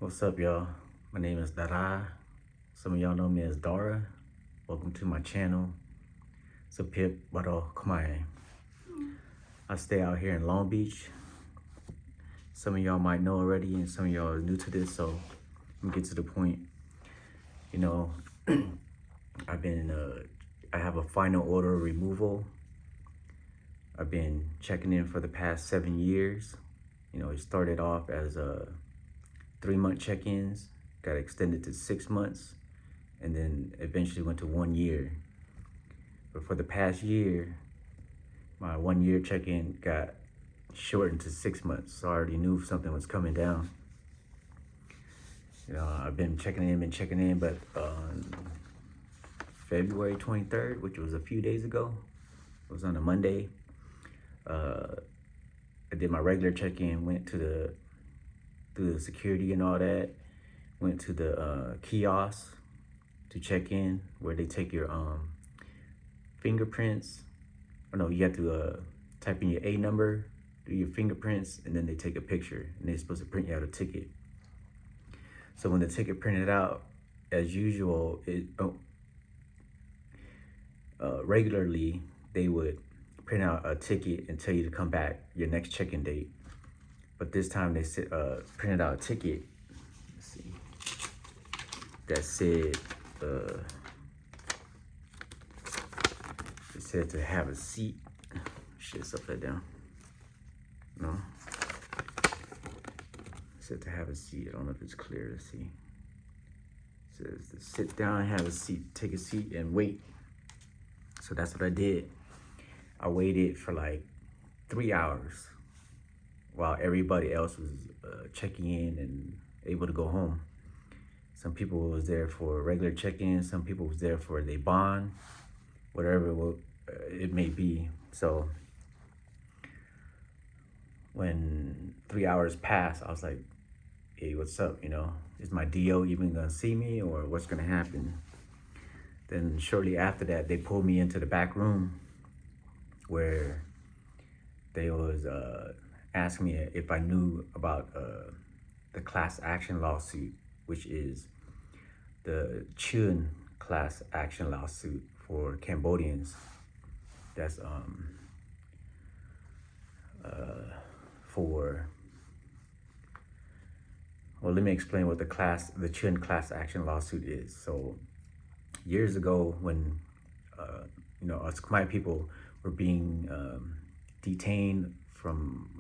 What's up, y'all? My name is Dara. Some of y'all know me as Dara. Welcome to my channel, Sopheapboroskhmer. I stay out here in Long Beach. Some of y'all might know already, and some of y'all are new to this, so let me get to the point. You know, I have a final order of removal. I've been checking in for the past 7 years. You know, it started off as 3-month check-ins, got extended to 6 months, and then eventually went to 1 year. But for the past year, my 1 year check-in got shortened to 6 months, so I already knew something was coming down. You know, I've been checking in, but on February 23rd, which was a few days ago, it was on a Monday, I did my regular check-in, went to through the security and all that, went to the kiosk to check in, where they take your fingerprints. Oh no, you have to type in your A number, do your fingerprints, and then they take a picture, and they're supposed to print you out a ticket. So when the ticket printed out, as usual, regularly they would print out a ticket and tell you to come back your next check-in date. But this time they printed out a ticket, let's see, that said, it said to have a seat. Shit's upside down. No. It said to have a seat. I don't know if it's clear to see. It says to sit down, have a seat, take a seat, and wait. So that's what I did. I waited for like 3 hours while everybody else was checking in and able to go home. Some people was there for regular check-in, some people was there for their bond, whatever it may be. So when 3 hours passed, I was like, hey, what's up? You know, is my DO even gonna see me, or what's gonna happen? Then shortly after that, they pulled me into the back room where they was asking me if I knew about the class action lawsuit, which is the Chhoeun class action lawsuit for Cambodians. That's well, let me explain what the Chhoeun class action lawsuit is. So years ago, when you know, us Khmer people were being detained from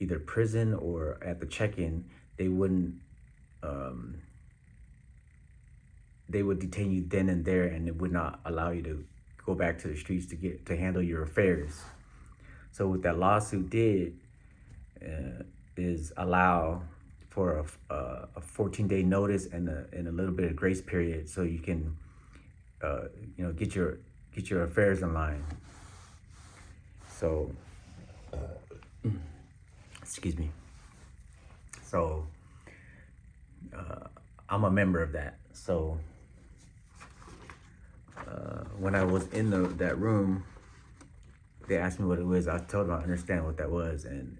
either prison or at the check-in, they would detain you then and there, and it would not allow you to go back to the streets to handle your affairs. So what that lawsuit did is allow for a 14-day notice and a little bit of grace period, so you can you know, get your affairs in line. So excuse me. So I'm a member of that. So when I was in that room, they asked me what it was. I told them I understand what that was, and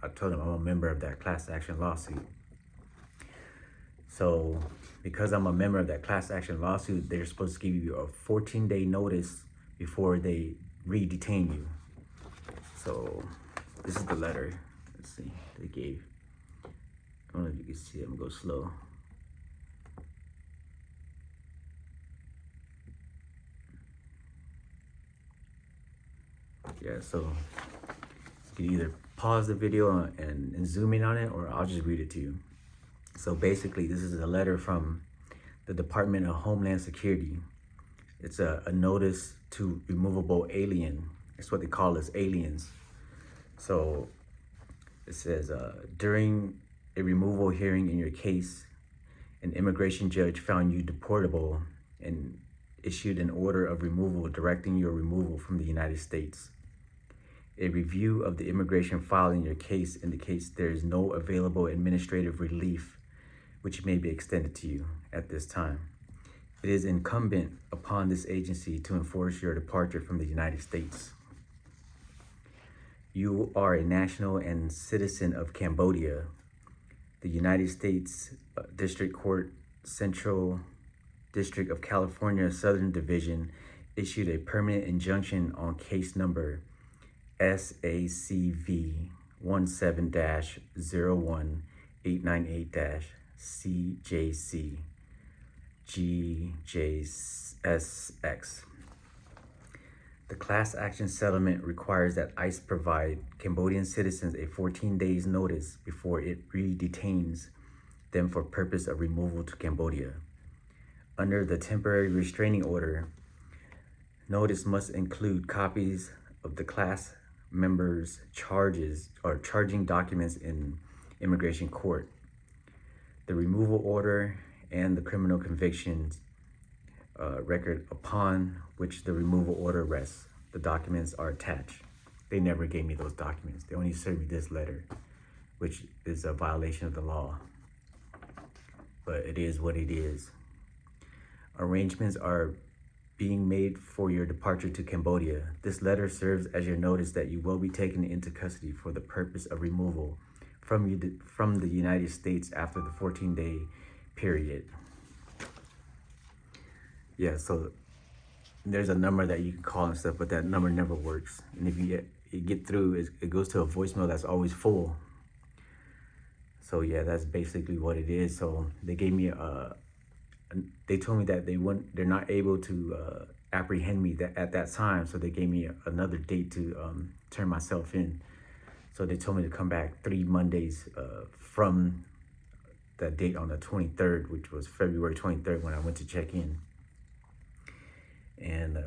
I told them I'm a member of that class action lawsuit. So because I'm a member of that class action lawsuit, they're supposed to give you a 14-day notice before they re-detain you. So this is the letter. Let's see, they gave. I don't know if you can see it. I'm gonna go slow. Yeah, so you can either pause the video and zoom in on it, or I'll just read it to you. So basically, this is a letter from the Department of Homeland Security. It's a notice to removable alien. That's what they call us, aliens. So it says, during a removal hearing in your case, an immigration judge found you deportable and issued an order of removal directing your removal from the United States. A review of the immigration file in your case indicates there is no available administrative relief which may be extended to you at this time. It is incumbent upon this agency to enforce your departure from the United States. You are a national and citizen of Cambodia. the United States District Court, Central District of California, Southern Division, issued a permanent injunction on case number SACV 17-01898-CJC GJSX. The class action settlement requires that ICE provide Cambodian citizens a 14 days notice before it re-detains them for purpose of removal to Cambodia. Under the temporary restraining order, notice must include copies of the class members' charges or charging documents in immigration court, the removal order, and the criminal convictions record upon which the removal order rests. The documents are attached. They never gave me those documents. They only served me this letter, which is a violation of the law. But it is what it is. Arrangements are being made for your departure to Cambodia. This letter serves as your notice that you will be taken into custody for the purpose of removal from the United States after the 14-day period. Yeah, so there's a number that you can call and stuff, but that number never works. And if you get through, it goes to a voicemail that's always full. So yeah, that's basically what it is. So they gave me they told me that they're not able to apprehend me at that time. So they gave me another date to turn myself in. So they told me to come back 3 Mondays from that date on the 23rd, which was February 23rd when I went to check in. And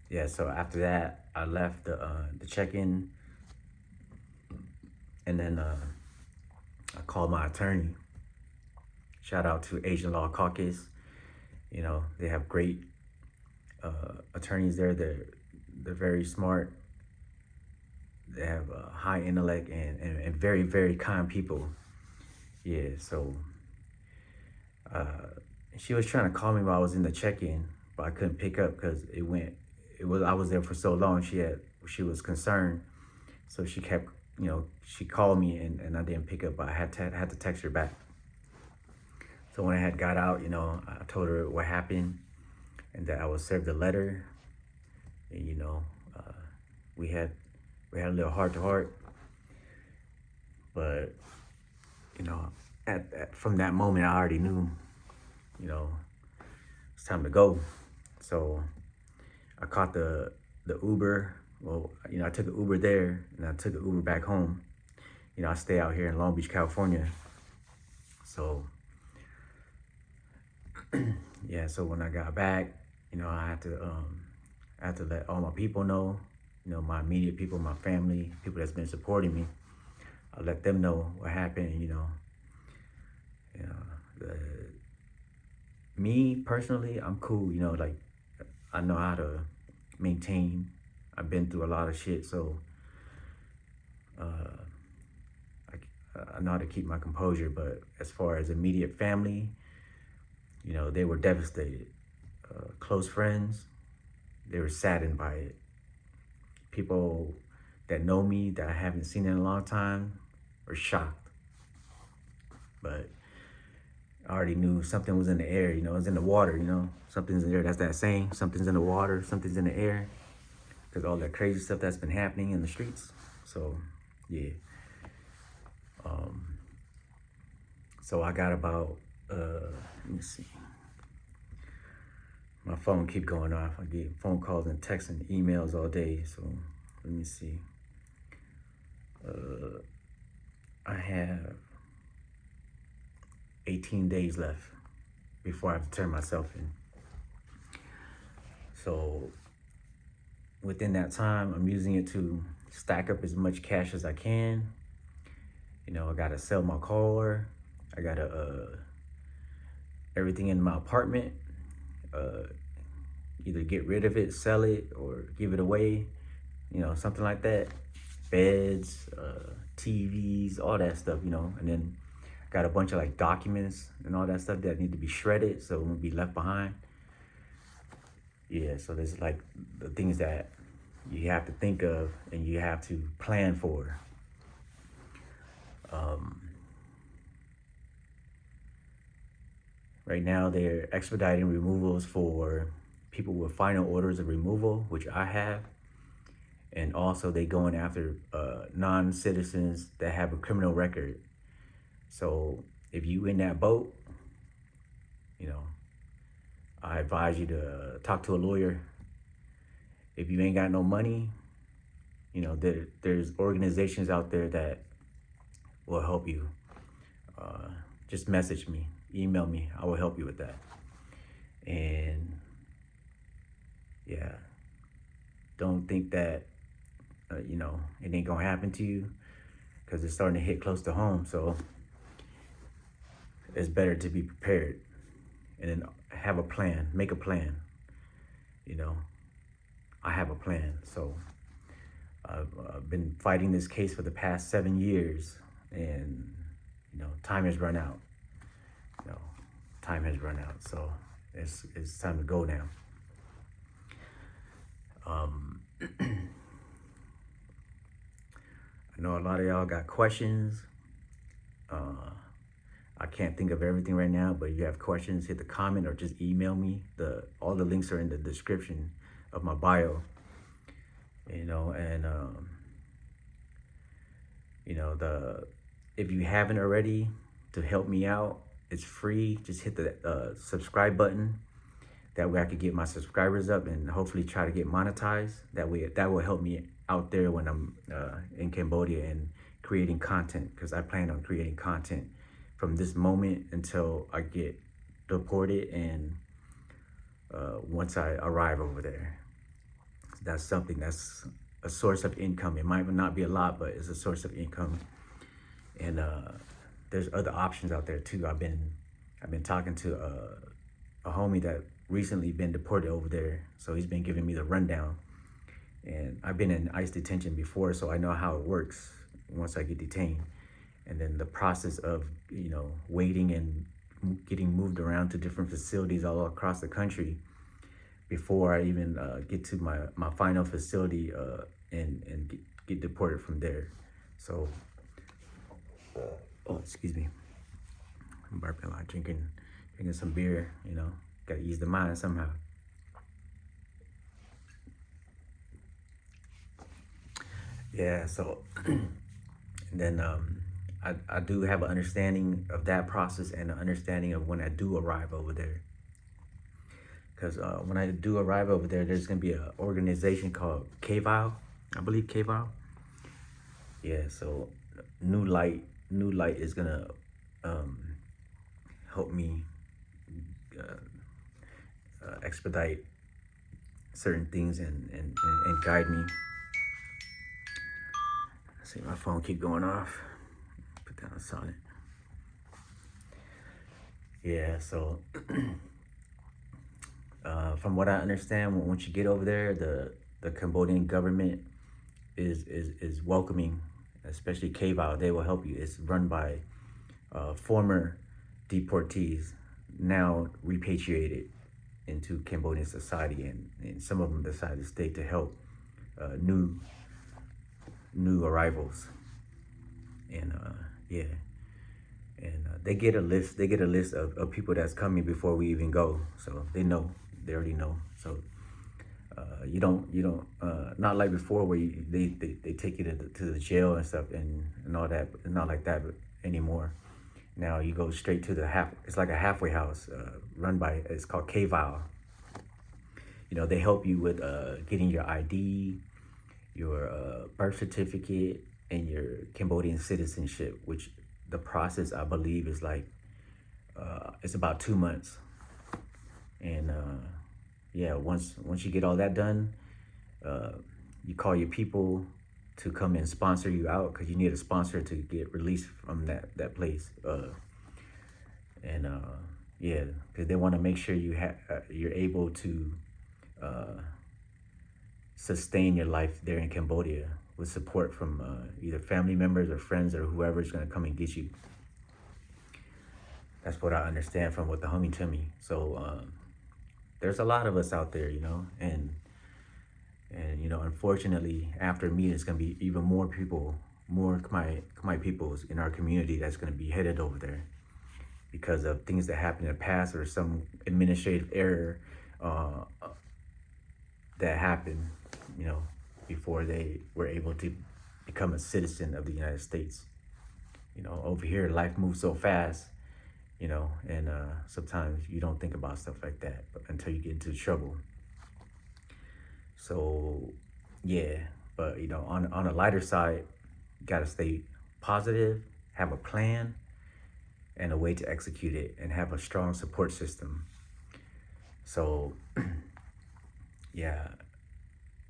yeah, so after that, I left the check-in, and then I called my attorney. Shout out to Asian Law Caucus. You know, they have great attorneys there. They're very smart. They have high intellect and very, very kind people. Yeah, so she was trying to call me while I was in the check-in, but I couldn't pick up because I was there for so long. She was concerned, so she kept, she called me and I didn't pick up, but I had to text her back. So when I had got out, I told her what happened and that I was served a letter, and we had a little heart-to-heart, but from that moment I already knew it's time to go. So I caught the Uber. Well, I took an Uber there and I took an Uber back home. I stay out here in Long Beach, California. So yeah, so when I got back, I had to let all my people know, my immediate people, my family, people that's been supporting me. I let them know what happened. Me personally, I'm cool. Like I know how to maintain. I've been through a lot of shit, so I know how to keep my composure. But as far as immediate family, they were devastated. Close friends, they were saddened by it. People that know me that I haven't seen in a long time were shocked. But I already knew something was in the air, it was in the water, something's in there. That's that saying, something's in the water, something's in the air, because all that crazy stuff that's been happening in the streets. So yeah, so I got about let me see, my phone keep going off. I get phone calls and texts and emails all day. So let me see, I have 18 days left before I have to turn myself in. So within that time, I'm using it to stack up as much cash as I can. I gotta sell my car. I gotta everything in my apartment, either get rid of it, sell it, or give it away, something like that. Beds, TVs, all that stuff, and then got a bunch of like documents and all that stuff that need to be shredded so it won't be left behind. Yeah, so there's like the things that you have to think of and you have to plan for. Right now, they're expediting removals for people with final orders of removal, which I have. And also they going after non-citizens that have a criminal record. So if you in that boat, you know, I advise you to talk to a lawyer. If you ain't got no money, you know, there's organizations out there that will help you. Just message me, email me. I will help you with that. And yeah, don't think that, you know, it ain't gonna happen to you, because it's starting to hit close to home. So it's better to be prepared and then have a plan, make a plan. You know, I have a plan. So I've been fighting this case for the past 7 years, and you know, time has run out. You know, time has run out. So it's time to go now. I know a lot of y'all got questions. I can't think of everything right now, but if you have questions, hit the comment or just email me. All the links are in the description of my bio. You know, and you know, if you haven't already, to help me out, it's free. Just hit the subscribe button. That way I could get my subscribers up and hopefully try to get monetized. That way, that will help me out there when I'm in Cambodia and creating content, because I plan on creating content from this moment until I get deported and once I arrive over there. That's something that's a source of income. It might not be a lot, but it's a source of income. And there's other options out there too. I've been talking to a homie that recently been deported over there, so he's been giving me the rundown. And I've been in ICE detention before, so I know how it works once I get detained. And then the process of, you know, waiting and getting moved around to different facilities all across the country before I even get to my final facility and get deported from there. So, oh, excuse me, I'm burping a lot, drinking some beer, you know, gotta ease the mind somehow. Yeah, so and then I do have an understanding of that process and an understanding of when I do arrive over there. Because when I do arrive over there, there's gonna be an organization called Chhoeun, I believe Chhoeun. Yeah, so New Light is gonna help me expedite certain things and guide me. See, my phone keep going off. Put that on silent. Yeah, so from what I understand, once you get over there, the Cambodian government is welcoming, especially Chhoeun. They will help you. It's run by former deportees, now repatriated into Cambodian society, and some of them decided to stay to help new arrivals. And yeah, and they get a list of people that's coming before we even go, so they already know. So you don't not like before where they take you to the jail and stuff and all that. Not like that anymore. Now you go straight to it's like a halfway house run by, it's called Chhoeun. You know, they help you with getting your ID, your birth certificate, and your Cambodian citizenship, which the process, I believe, is like, it's about 2 months. And yeah, once you get all that done, you call your people to come and sponsor you out, because you need a sponsor to get released from that place. And yeah, because they want to make sure you're able to sustain your life there in Cambodia with support from either family members or friends or whoever's going to come and get you. That's what I understand from what the homie told me. So there's a lot of us out there, you know, and you know, unfortunately, after me, it's going to be even more people, more Khmer peoples in our community that's going to be headed over there. because of things that happened in the past or some administrative error uh, that happened, you know, before they were able to become a citizen of the United States. You know, over here, life moves so fast, you know, and sometimes you don't think about stuff like that until you get into trouble. So, yeah, but, you know, on a lighter side, you gotta stay positive, have a plan, and a way to execute it, and have a strong support system. So, yeah,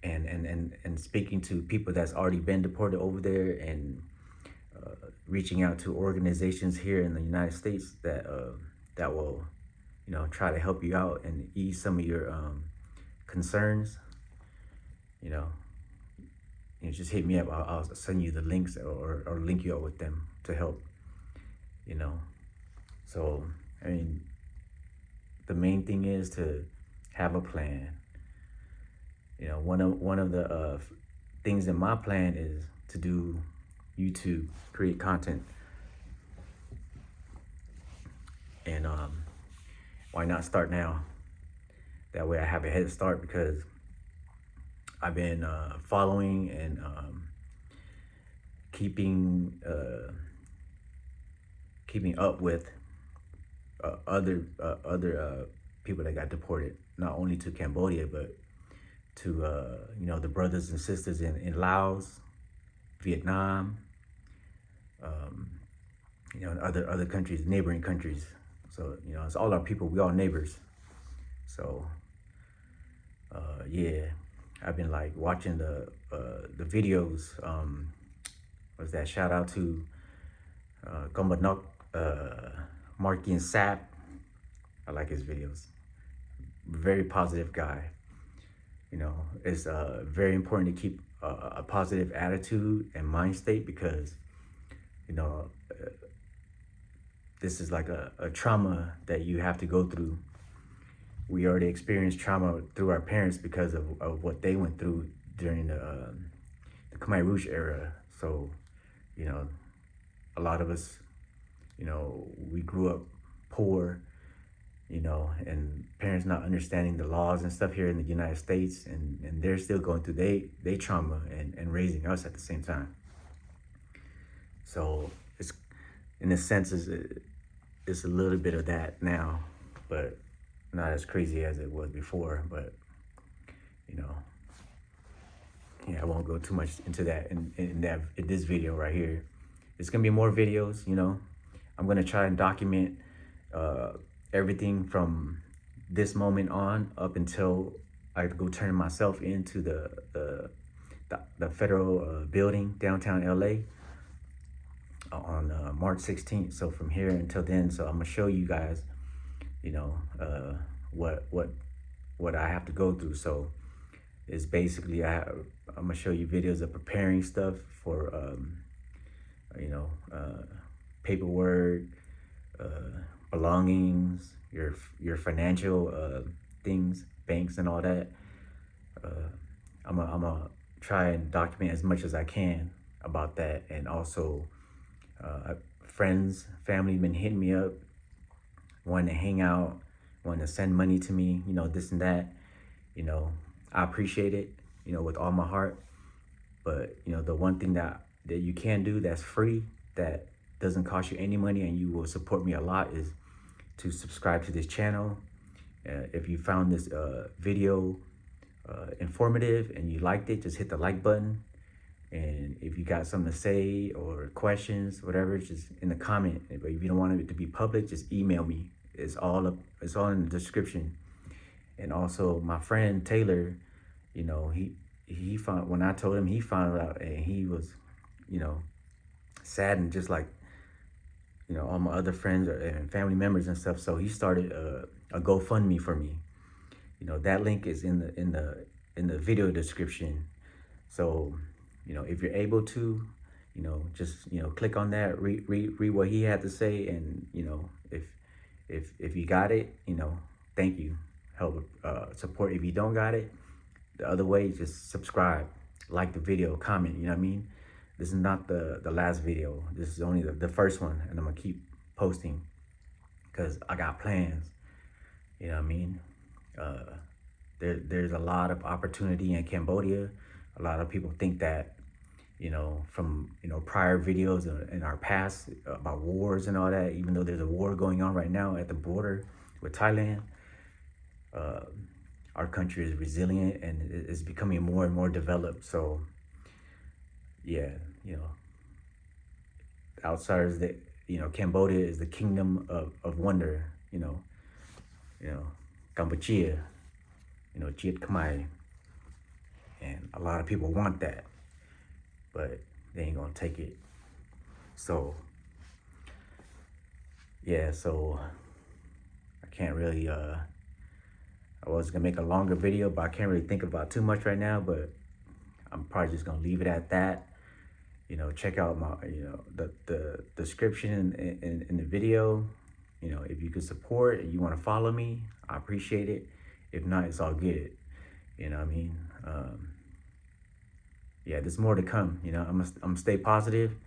and speaking to people that's already been deported over there, and reaching out to organizations here in the United States that that will, you know, try to help you out and ease some of your concerns. You know, just hit me up. I'll send you the links, or link you up with them to help. You know, so I mean, the main thing is to have a plan. You know, one of the things in my plan is to do YouTube, create content, and why not start now? That way I have a head start, because I've been following and keeping up with other people that got deported, not only to Cambodia, but to you know, the brothers and sisters in Laos, Vietnam, you know, and other countries, neighboring countries. So, you know, it's all our people. We all neighbors. So yeah, I've been like watching the videos. Was that shout out to Gombadnok, Marky and Sap. I like his videos. Very positive guy. You know, it's very important to keep a positive attitude and mind state, because, you know, this is like a trauma that you have to go through. We already experienced trauma through our parents because of what they went through during the Khmer Rouge era. So, you know, a lot of us, you know, we grew up poor, you know, and parents not understanding the laws and stuff here in the United States, and they're still going through they trauma and raising us at the same time. So it's, in a sense, it's a little bit of that now, but not as crazy as it was before. But, you know, yeah, I won't go too much into that in this video right here. There's gonna be more videos, you know. I'm gonna try and document everything from this moment on up until I go turn myself into the federal building downtown LA on March 16th. So from here until then, so I'm gonna show you guys, you know, what I have to go through. So it's basically I'm gonna show you videos of preparing stuff for you know, paperwork, belongings, your financial things, banks and all that. I'm gonna try and document as much as I can about that. And also friends, family been hitting me up, wanting to hang out, wanting to send money to me, you know, this and that. You know, I appreciate it, you know, with all my heart. But, you know, the one thing that you can do that's free, that doesn't cost you any money, and you will support me a lot, is to subscribe to this channel. If you found this video informative and you liked it, just hit the like button. And if you got something to say or questions, whatever, just in the comment. But if you don't want it to be public, just email me. It's all in the description. And also my friend Taylor, you know, he found, when I told him, he found out, and he was, you know, saddened, just like, you know, all my other friends and family members and stuff. So he started a GoFundMe for me. You know, that link is in the video description. So, you know, if you're able to, you know, just, you know, click on that, read what he had to say, and, you know, if you got it, you know, thank you. Help support. If you don't got it, the other way, just subscribe, like the video, comment. You know what I mean? This is not the last video. This is only the first one, and I'm gonna keep posting. because I got plans. You know what I mean? There's a lot of opportunity in Cambodia. A lot of people think that, from, prior videos in our past about wars and all that, even though there's a war going on right now at the border with Thailand, our country is resilient and it's becoming more and more developed. So yeah, outsiders that, Cambodia is the kingdom of wonder, Cambodia, Chhoeun, and a lot of people want that, but they ain't gonna take it. So yeah, so I can't really, I was gonna make a longer video, but I can't really think about too much right now, but I'm probably just gonna leave it at that. Check out my, the description in the video. If you could support and you want to follow me, I appreciate it. If not, it's all good. You know what I mean? Yeah, there's more to come. I'm gonna stay positive,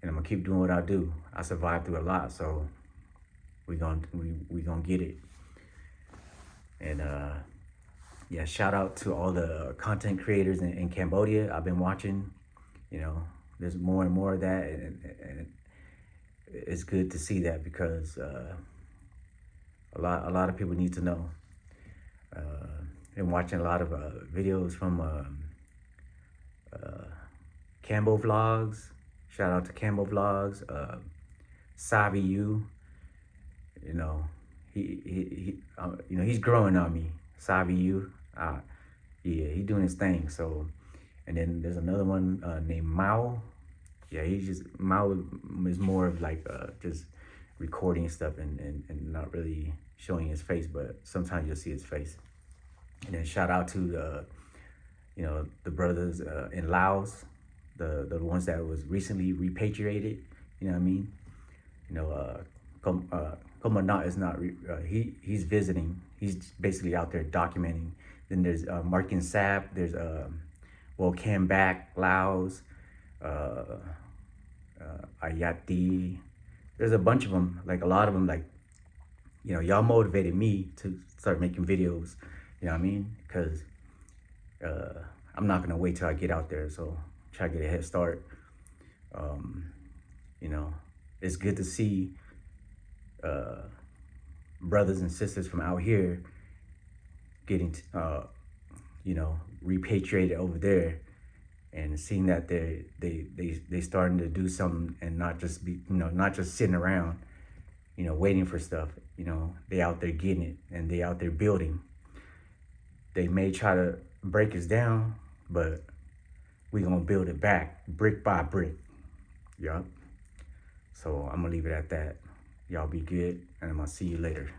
and I'm gonna keep doing what I do. I survived through a lot, so we gonna get it. And yeah, shout out to all the content creators in Cambodia. I've been watching. There's more and more of that, and it's good to see that, because a lot of people need to know. Been watching a lot of videos from Cambo Vlogs. Shout out to Cambo Vlogs. Savi, he's growing on me. Savi, yeah, he's doing his thing. So, and then there's another one named Mao. Yeah, Mao is more of like just recording stuff and not really showing his face, but sometimes you'll see his face. And then shout out to the brothers in Laos, the ones that was recently repatriated. You know what I mean? Commandant is not, he's visiting. He's basically out there documenting. Then there's Markin Sap, there's Cam Back, Laos, Ayati. There's a bunch of them, like a lot of them, like, y'all motivated me to start making videos, you know what I mean? Because I'm not gonna wait till I get out there, so try to get a head start. It's good to see brothers and sisters from out here getting, repatriated over there, and seeing that they starting to do something and not just sitting around, waiting for stuff. They out there getting it, and they out there building. They may try to break us down, but we gonna build it back brick by brick. Yup. So I'm gonna leave it at that. Y'all be good, and I'm gonna see you later.